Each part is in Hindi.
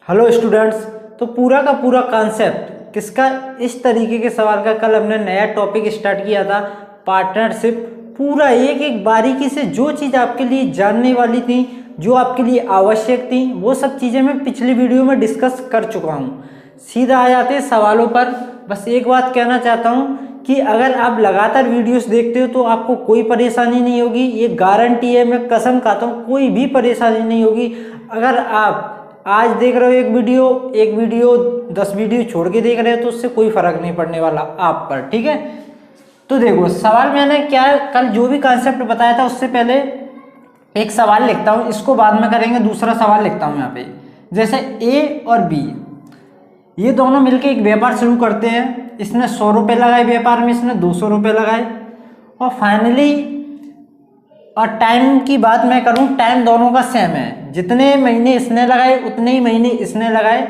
Hello students. तो पूरा का पूरा कॉन्सेप्ट किसका, इस तरीके के सवाल का कल हमने नया टॉपिक स्टार्ट किया था, पार्टनरशिप। पूरा एक एक बारीकी से जो चीज़ आपके लिए जानने वाली थी, जो आपके लिए आवश्यक थी, वो सब चीज़ें मैं पिछली वीडियो में डिस्कस कर चुका हूँ। सीधा आ जाते हैं सवालों पर। बस एक बात कहना चाहता हूँ कि अगर आप लगातार वीडियोस देखते हो तो आपको कोई परेशानी नहीं होगी, ये गारंटी है, मैं कसम खाता हूँ, कोई भी परेशानी नहीं होगी। अगर आप आज देख रहे हो एक वीडियो 10 वीडियो छोड़ के देख रहे हो तो उससे कोई फर्क नहीं पड़ने वाला आप पर, ठीक है। तो देखो सवाल मैंने क्या कल जो भी कॉन्सेप्ट बताया था उससे पहले एक सवाल लिखता हूँ, इसको बाद में करेंगे। दूसरा सवाल लिखता हूँ यहाँ पे, जैसे ए और बी ये दोनों मिलके एक व्यापार शुरू करते हैं। इसने 100 रुपये लगाए व्यापार में, इसने 200 रुपये लगाए, और फाइनली और टाइम की बात मैं करूं, टाइम दोनों का सेम है। जितने महीने इसने लगाए उतने ही महीने इसने लगाए,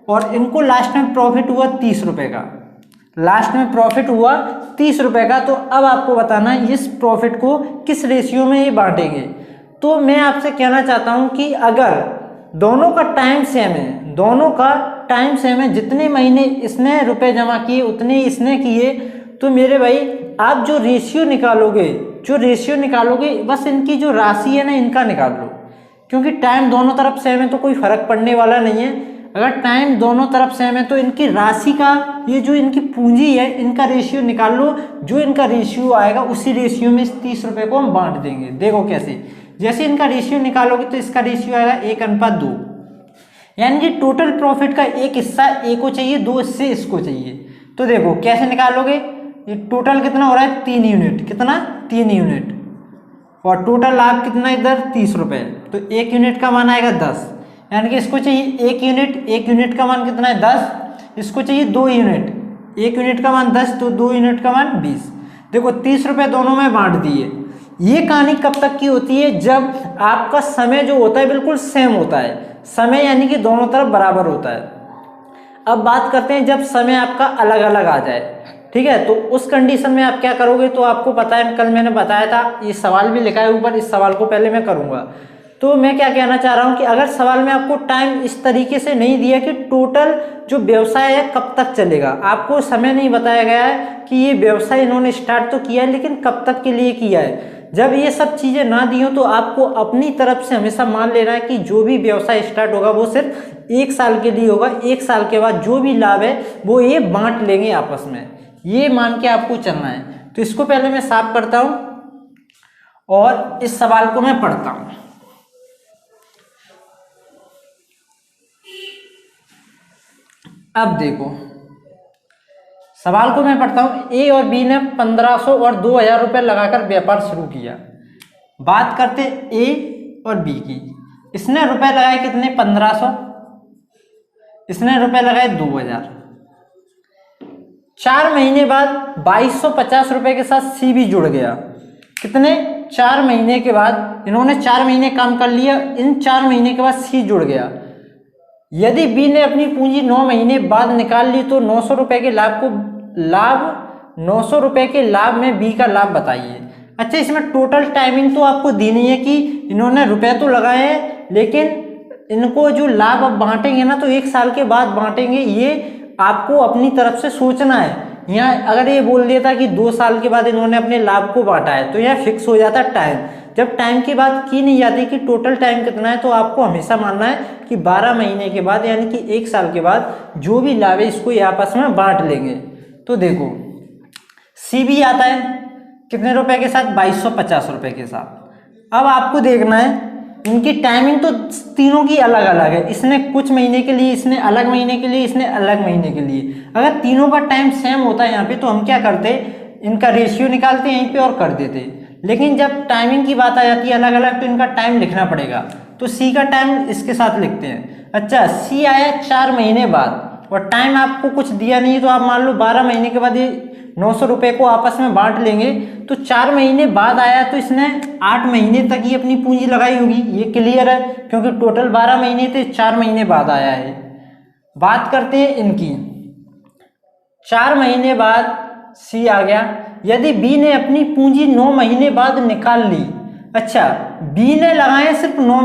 और इनको लास्ट में प्रॉफिट हुआ 30 रुपये का। लास्ट में प्रॉफिट हुआ 30 रुपये का। तो अब आपको बताना है इस प्रॉफिट को किस रेशियो में ये बांटेंगे। तो मैं आपसे कहना चाहता हूं कि अगर दोनों का टाइम सेम है, दोनों का टाइम सेम है, जितने महीने इसने रुपए जमा किए उतने इसने किए, तो मेरे भाई आप जो रेशियो निकालोगे बस इनकी जो राशि है ना, इनका निकाल लो। क्योंकि टाइम दोनों तरफ सेम है तो कोई फर्क पड़ने वाला नहीं है। अगर टाइम दोनों तरफ सेम है तो इनकी राशि का, ये जो इनकी पूंजी है, इनका रेशियो निकाल लो। जो इनका रेशियो आएगा उसी रेशियो में इस 30 रुपये को हम बांट देंगे। देखो कैसे, जैसे इनका रेशियो निकालोगे तो इसका रेशियो आएगा 1:2, यानी कि टोटल प्रॉफिट का एक हिस्सा ए को चाहिए, 2 हिस्से इसको चाहिए। तो देखो कैसे निकालोगे, ये टोटल कितना हो रहा है 3 यूनिट, कितना 3 यूनिट, और टोटल लाभ कितना इधर 30 रुपये, तो 1 यूनिट का मान आएगा 10, यानी कि इसको चाहिए 1 यूनिट। 1 यूनिट का मान कितना है 10, इसको चाहिए 2 यूनिट। 1 यूनिट का मान 10 तो 2 यूनिट का मान 20। देखो 30 रुपये दोनों में बांट दिए। ये कहानी कब तक की होती है, जब आपका समय जो होता है बिल्कुल सेम होता है। समय यानी कि दोनों तरफ बराबर होता है। अब बात करते हैं जब समय आपका अलग अलग आ जाए, ठीक है। तो उस कंडीशन में आप क्या करोगे, तो आपको पता है कल मैंने बताया था, ये सवाल भी लिखा है ऊपर, इस सवाल को पहले मैं करूंगा। तो मैं क्या कहना चाह रहा हूं कि अगर सवाल में आपको टाइम इस तरीके से नहीं दिया कि टोटल जो व्यवसाय है कब तक चलेगा, आपको समय नहीं बताया गया है कि ये व्यवसाय इन्होंने स्टार्ट तो किया है लेकिन कब तक के लिए किया है, जब ये सब चीजें ना दी हो तो आपको अपनी तरफ से हमेशा मान लेना है कि जो भी व्यवसाय स्टार्ट होगा वो सिर्फ 1 साल के लिए होगा। 1 साल के बाद जो भी लाभ है वो ये बांट लेंगे आपस में, ये मान के आपको चलना है। तो इसको पहले मैं साफ करता हूं और इस सवाल को मैं पढ़ता हूं। अब देखो सवाल को मैं पढ़ता हूं। ए और बी ने 1500 और 2000 रुपये लगाकर व्यापार शुरू किया। बात करते ए और बी की। इसने रुपए लगाए कितने 1500, इसने रुपए लगाए 2000। 4 महीने बाद 2250 रुपए के साथ सी भी जुड़ गया। कितने 4 महीने के बाद, इन्होंने 4 महीने काम कर लिया, इन 4 महीने के बाद सी जुड़ गया। यदि बी ने अपनी पूंजी 9 महीने बाद निकाल ली तो 900 रुपए के लाभ 900 रुपए के लाभ में बी का लाभ बताइए। अच्छा, इसमें टोटल टाइमिंग तो आपको दी नहीं है कि इन्होंने रुपए तो लगाए हैं, लेकिन इनको जो लाभ अब बांटेंगे ना तो 1 साल के बाद बांटेंगे, ये आपको अपनी तरफ से सोचना है। यहाँ अगर ये बोल दिया था कि 2 साल के बाद इन्होंने अपने लाभ को बांटा है तो यहाँ फिक्स हो जाता टाइम। जब टाइम की बात की नहीं जाती कि टोटल टाइम कितना है, तो आपको हमेशा मानना है कि 12 महीने के बाद यानी कि 1 साल के बाद जो भी लाभ है इसको ये आपस में बांट लेंगे। तो देखो सी भी आता है कितने रुपए के साथ, 2250 रुपए के साथ। अब आपको देखना है इनकी टाइमिंग तो तीनों की अलग अलग है। इसने कुछ महीने के लिए, इसने अलग महीने के लिए, इसने अलग महीने के लिए। अगर तीनों का टाइम सेम होता है यहाँ पे तो हम क्या करते, इनका रेशियो निकालते यहीं पे और कर देते। लेकिन जब टाइमिंग की बात आ जाती है अलग अलग तो इनका टाइम लिखना पड़ेगा। तो सी का टाइम इसके साथ लिखते हैं। अच्छा, सी आया 4 महीने बाद और टाइम आपको कुछ दिया नहीं, तो आप मान लो 12 महीने के बाद ये 900 रुपये को आपस में बांट लेंगे। तो 4 महीने बाद आया तो इसने 8 महीने तक ही अपनी पूंजी लगाई होगी, ये क्लियर है, क्योंकि टोटल 12 महीने थे, 4 महीने बाद आया है। बात करते हैं इनकी। 4 महीने बाद सी आ गया। यदि बी ने अपनी पूंजी 9 महीने बाद निकाल ली, अच्छा बी ने लगाए सिर्फ 9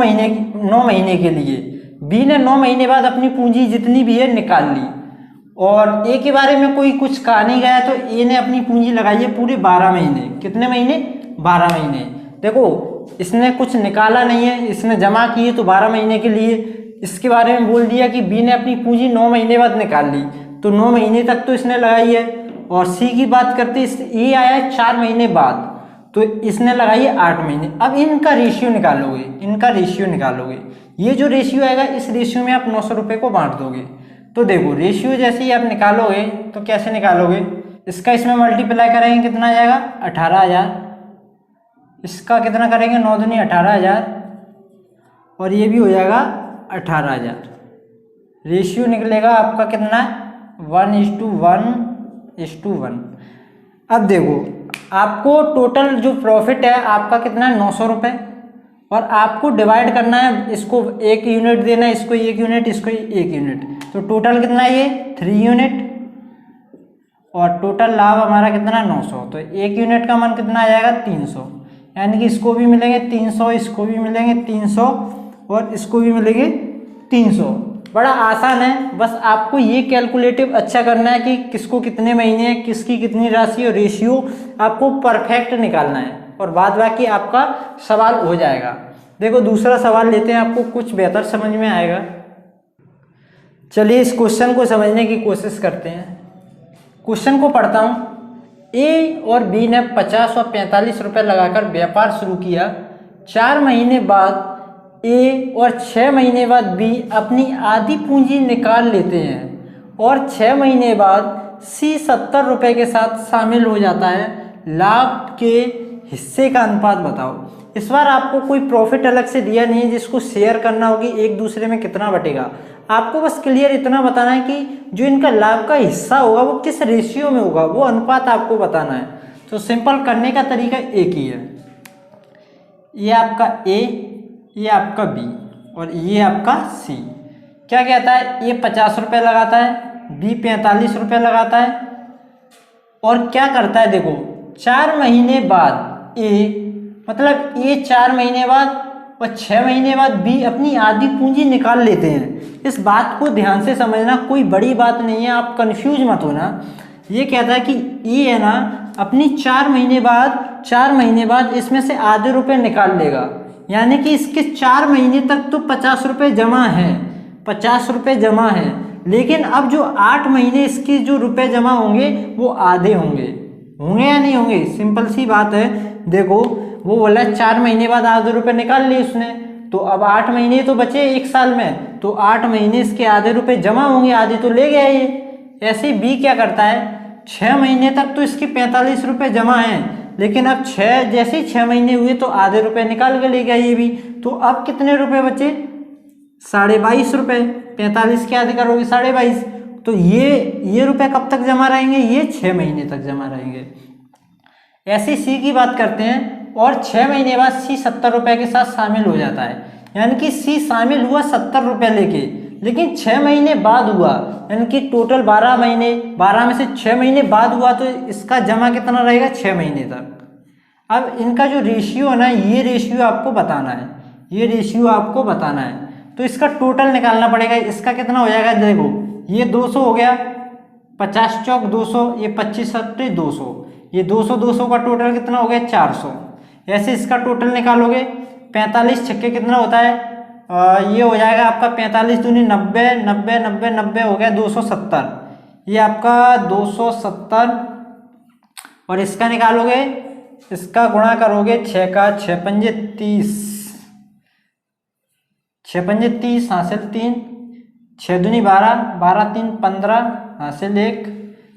महीने के लिए, बी ने 9 महीने बाद अपनी पूंजी जितनी भी है निकाल ली, और ए के बारे में कोई कुछ कहा नहीं गया, तो ए ने अपनी पूंजी लगाई है पूरे 12 महीने। कितने महीने? 12 महीने। देखो इसने कुछ निकाला नहीं है, इसने जमा की है तो 12 महीने के लिए। इसके बारे में बोल दिया कि बी ने अपनी पूंजी 9 महीने बाद निकाल ली, तो 9 महीने तक तो इसने लगाई है। और सी की बात करते ये आया है 4 महीने बाद, तो इसने लगाई है 8 महीने। अब इनका रेशियो निकालोगे, इनका रेशियो निकालोगे। ये जो रेशियो आएगा इस रेशियो में आप 900 रुपये को बांट दोगे। तो देखो रेशियो जैसे ही आप निकालोगे तो कैसे निकालोगे, इसका इसमें मल्टीप्लाई करेंगे कितना आ जाएगा? 18,000। इसका कितना करेंगे? 9 दूनी 18,000, और ये भी हो जाएगा 18,000। रेशियो निकलेगा आपका कितना? 1:1:1। अब देखो आपको टोटल जो प्रॉफिट है आपका कितना है? 900 रुपये, और आपको डिवाइड करना है, इसको 1 यूनिट देना है, इसको 1 यूनिट, इसको 1 यूनिट, तो टोटल कितना है? ये 3 यूनिट, और टोटल लाभ हमारा कितना है? 900। तो 1 यूनिट का मान कितना आ जाएगा? 300, यानी कि इसको भी मिलेंगे 300, इसको भी मिलेंगे 300, और इसको भी मिलेंगे 300। बड़ा आसान है, बस आपको ये कैलकुलेटिव अच्छा करना है कि किसको कितने महीने हैं, किसकी कितनी राशि, और रेशियो आपको परफेक्ट निकालना है, और बाद बाकी आपका सवाल हो जाएगा। देखो दूसरा सवाल लेते हैं, आपको कुछ बेहतर समझ में आएगा। चलिए इस क्वेश्चन को समझने की कोशिश करते हैं। क्वेश्चन को पढ़ता हूँ। ए और बी ने 50 और 45 रुपये लगाकर व्यापार शुरू किया। 4 महीने बाद ए और 6 महीने बाद बी अपनी आधी पूंजी निकाल लेते हैं, और 6 महीने बाद सी 70 रुपये के साथ शामिल हो जाता है। लाभ के हिस्से का अनुपात बताओ। इस बार आपको कोई प्रॉफिट अलग से दिया नहीं है जिसको शेयर करना होगी, एक दूसरे में कितना बटेगा। आपको बस क्लियर इतना बताना है कि जो इनका लाभ का हिस्सा होगा वो किस रेशियो में होगा, वो अनुपात आपको बताना है। तो सिंपल करने का तरीका एक ही है। ये आपका ए, ये आपका बी, और ये आपका सी। क्या कहता है? ये 50 रुपये लगाता है, बी 45 रुपये लगाता है, और क्या करता है? देखो 4 महीने बाद ए, मतलब ये 4 महीने बाद और 6 महीने बाद बी अपनी आधी पूंजी निकाल लेते हैं। इस बात को ध्यान से समझना, कोई बड़ी बात नहीं है, आप कंफ्यूज मत होना। ये कहता है कि ये है ना अपनी 4 महीने बाद इसमें से आधे रुपये निकाल लेगा, यानी कि इसके 4 महीने तक तो 50 रुपये जमा है, 50 रुपये जमा है। लेकिन अब जो 8 महीने इसके जो रुपए जमा होंगे वो आधे होंगे या नहीं होंगे? सिंपल सी बात है। देखो वो बोला 4 महीने बाद आधे रुपए निकाल लिए उसने, तो अब 8 महीने तो बचे 1 साल में, तो 8 महीने इसके आधे रुपए जमा होंगे, आधे तो ले गया ये। ऐसे बी क्या करता है? 6 महीने तक तो इसके 45 रुपये जमा हैं, लेकिन अब जैसे ही 6 महीने हुए तो आधे रुपए निकाल के ले गया ये भी। तो अब कितने रुपए बचे? 22.5 रुपये। 45 के आधे करोगे 22.5, तो ये रुपए कब तक जमा रहेंगे? ये 6 महीने तक जमा रहेंगे। ऐसे सी की बात करते हैं, और 6 महीने बाद सी 70 रुपये के साथ शामिल हो जाता है, यानी कि सी शामिल हुआ 70 रुपये लेके, लेकिन 6 महीने बाद हुआ, यानी कि टोटल 12 महीने, 12 में से 6 महीने बाद हुआ, तो इसका जमा कितना रहेगा? 6 महीने तक। अब इनका जो रेशियो है ना, ये रेशियो आपको बताना है, ये रेशियो आपको बताना है। तो इसका टोटल निकालना पड़ेगा। इसका कितना हो जाएगा? देखो ये 200 हो गया, 50 चौक 200, ये 25 सत्ते 200, ये 200 का टोटल कितना हो गया? 400। ऐसे इसका टोटल निकालोगे, 45 छक्के कितना होता है? ये हो जाएगा आपका 45 दूनी 90, 90 90 90 हो गया 270। ये आपका 270, और इसका निकालोगे, इसका गुणा करोगे 6 का 6 पंजे 30, 6 पंजे 30 हासिल 3, 6 दूनी 12, 12 3 15 हासिल 1,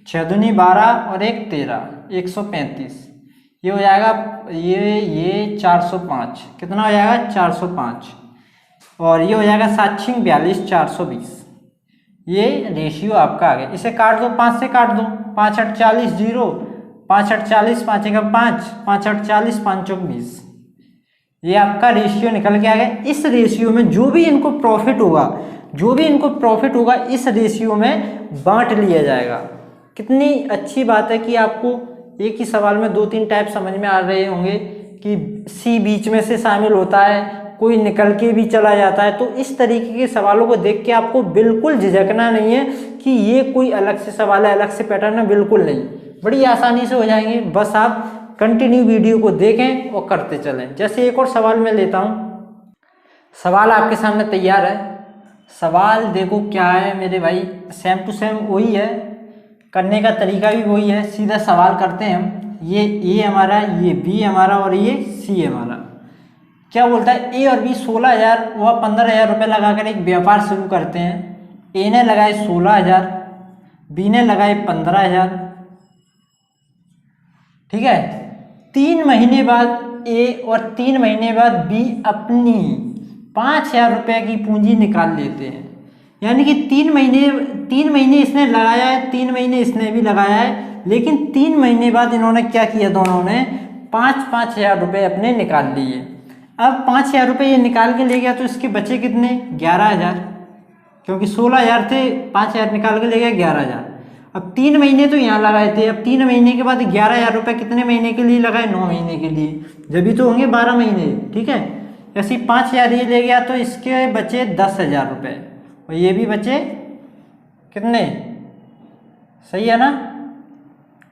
6 दूनी 12 और 1 13, 135। ये हो जाएगा ये 405। कितना हो जाएगा? 405। और ये हो जाएगा 7 6 42, 420। ये रेशियो आपका आ गया। इसे काट दो, 5 से काट दो, 5 8 40 0, 5 8 40, 5 1 5, 5 8 40, 5 चौक 20। ये आपका रेशियो निकल के आ गया। इस रेशियो में जो भी इनको प्रॉफिट होगा, इस रेशियो में बांट लिया जाएगा। कितनी अच्छी बात है कि आपको एक ही सवाल में 2-3 टाइप समझ में आ रहे होंगे कि सी बीच में से शामिल होता है, कोई निकल के भी चला जाता है। तो इस तरीके के सवालों को देख के आपको बिल्कुल झिझकना नहीं है कि ये कोई अलग से सवाल है, अलग से पैटर्न है, बिल्कुल नहीं, बड़ी आसानी से हो जाएंगे। बस आप कंटिन्यू वीडियो को देखें और करते चलें। जैसे एक और सवाल मैं लेता हूँ, सवाल आपके सामने तैयार है। सवाल देखो क्या है मेरे भाई, सेम टू सेम वही है, करने का तरीका भी वही है। सीधा सवाल करते हैं हम। ये ए हमारा, ये बी हमारा और ये सी हमारा। क्या बोलता है, ए और बी 16,000 व 15,000 रुपये लगाकर एक व्यापार शुरू करते हैं। ए ने लगाए 16,000, बी ने लगाए 15,000। ठीक है, 3 महीने बाद ए और 3 महीने बाद बी अपनी 5,000 रुपये की पूंजी निकाल लेते हैं। यानी कि 3 महीने इसने लगाया है, 3 महीने इसने भी लगाया है, लेकिन 3 महीने बाद इन्होंने क्या किया, दोनों ने 5,000 रुपये अपने निकाल लिए। अब 5,000 रुपये ये निकाल के ले गया तो इसके बचे कितने, 11,000, क्योंकि 16,000 थे, 5,000 निकाल के ले गया 11,000। अब 3 महीने तो यहाँ लगाए थे, अब 3 महीने के बाद 11,000 रुपये कितने महीने के लिए लगाए, 9 महीने के लिए, जब भी तो होंगे 12 महीने। ठीक है, ऐसे 5,000 ये ले गया तो इसके बचे 10,000 रुपये और ये भी बचे कितने, सही है ना।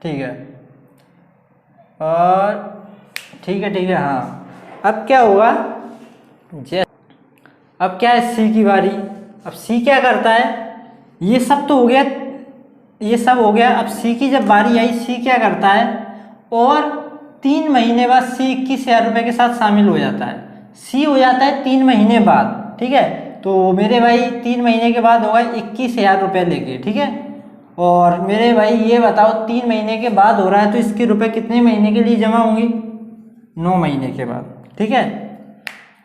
ठीक है, और ठीक है हाँ। अब क्या होगा, अब क्या है, सी की बारी। अब सी क्या करता है, ये सब तो हो गया, ये सब हो गया। अब सी की जब बारी आई, सी क्या करता है, और 3 महीने बाद सी 21,000 रुपये के साथ शामिल हो जाता है। सी हो जाता है 3 महीने बाद। ठीक है, तो मेरे भाई 3 महीने के बाद होगा 21,000 रुपये लेके। ठीक है, और मेरे भाई ये बताओ 3 महीने के बाद हो रहा है तो इसके रुपए कितने महीने के लिए जमा होंगे, 9 महीने के बाद। ठीक है,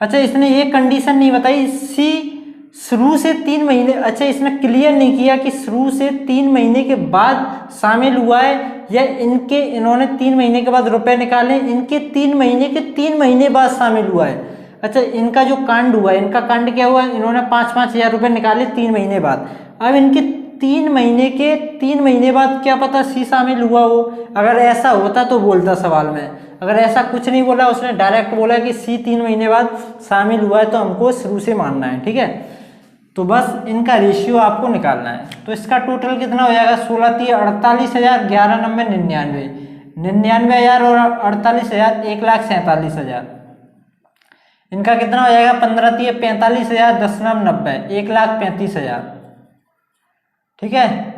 अच्छा इसने ये कंडीशन नहीं बताई, सी शुरू से 3 महीने, अच्छा इसने क्लियर नहीं किया कि शुरू से 3 महीने के बाद शामिल हुआ है या इन्होंने 3 महीने के बाद रुपए निकाले, इनके 3 महीने के 3 महीने बाद शामिल हुआ है। अच्छा इनका जो कांड हुआ है, इनका कांड क्या हुआ, इन्होंने 5,000 रुपये निकाले 3 महीने बाद। अब इनके 3 महीने के 3 महीने बाद क्या पता सी शामिल हुआ हो। अगर ऐसा होता तो बोलता सवाल में, अगर ऐसा कुछ नहीं बोला, उसने डायरेक्ट बोला कि सी 3 महीने बाद शामिल हुआ है तो हमको शुरू से मानना है। ठीक है, तो बस इनका रेशियो आपको निकालना है। तो इसका टोटल कितना हो जाएगा, 16 × 48,000, 11 × 9 = 99,000 और 48,000 1,47,000। इनका कितना हो जाएगा, 15 × 45,000, 10 × 90 1,35,000। ठीक है,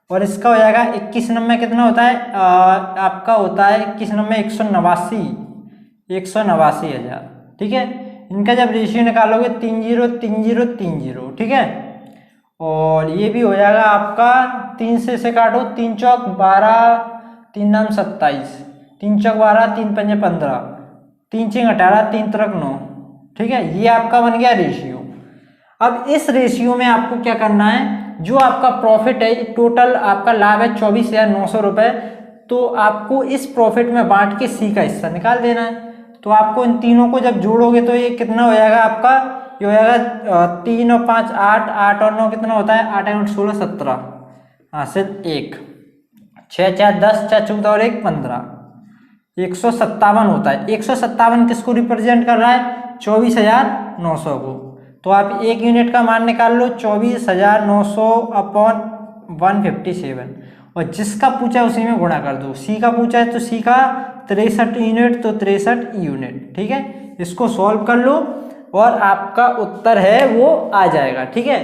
और इसका हो जाएगा 21 नंबर कितना होता है, आपका होता है 21 नंबर 189,000। ठीक है, इनका जब रेशियो निकालोगे 30,30,30। ठीक है, और ये भी हो जाएगा आपका 3 से काटो, 3 चौक 12, 3 नाम 27, 3 चौक 12, 3 पंजे 15, 3 चिंग 18, 3 तरक 9। ठीक है, ये आपका बन गया रेशियो। अब इस रेशियो में आपको क्या करना है, जो आपका प्रॉफिट है, टोटल आपका लाभ है 24,900 रुपये, तो आपको इस प्रॉफिट में बांट के सी का हिस्सा निकाल देना है। तो आपको इन तीनों को जब जोड़ोगे तो ये कितना हो जाएगा आपका, ये हो जाएगा 3 और 5 8, 8 और 9 कितना होता है, 8 और 16 17, हासिल 1, 6 4 10, 4 14 और 1 15, 157 होता है। 157 किसको रिप्रेजेंट कर रहा है, 24,900 को। तो आप 1 यूनिट का मान निकाल लो, 24,900 अपॉन 157, और जिसका पूछा है उसी में गुणा कर दो। सी का पूछा है तो सी का 63 यूनिट, तो 63 यूनिट। ठीक है, इसको सॉल्व कर लो और आपका उत्तर है वो आ जाएगा। ठीक है,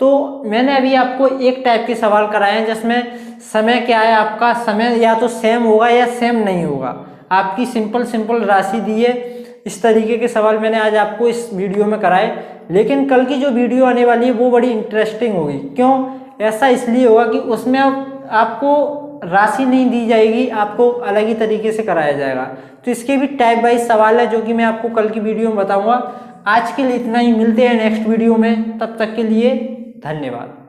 तो मैंने अभी आपको एक टाइप के सवाल कराए हैं जिसमें समय क्या है, आपका समय या तो सेम होगा या सेम नहीं होगा। आपकी सिंपल राशि दी है, इस तरीके के सवाल मैंने आज आपको इस वीडियो में कराए। लेकिन कल की जो वीडियो आने वाली है वो बड़ी इंटरेस्टिंग होगी। क्यों ऐसा, इसलिए होगा कि उसमें आपको राशि नहीं दी जाएगी, आपको अलग ही तरीके से कराया जाएगा। तो इसके भी टाइप वाइज सवाल है जो कि मैं आपको कल की वीडियो में बताऊंगा। आज के लिए इतना ही, मिलते हैं नेक्स्ट वीडियो में, तब तक के लिए धन्यवाद।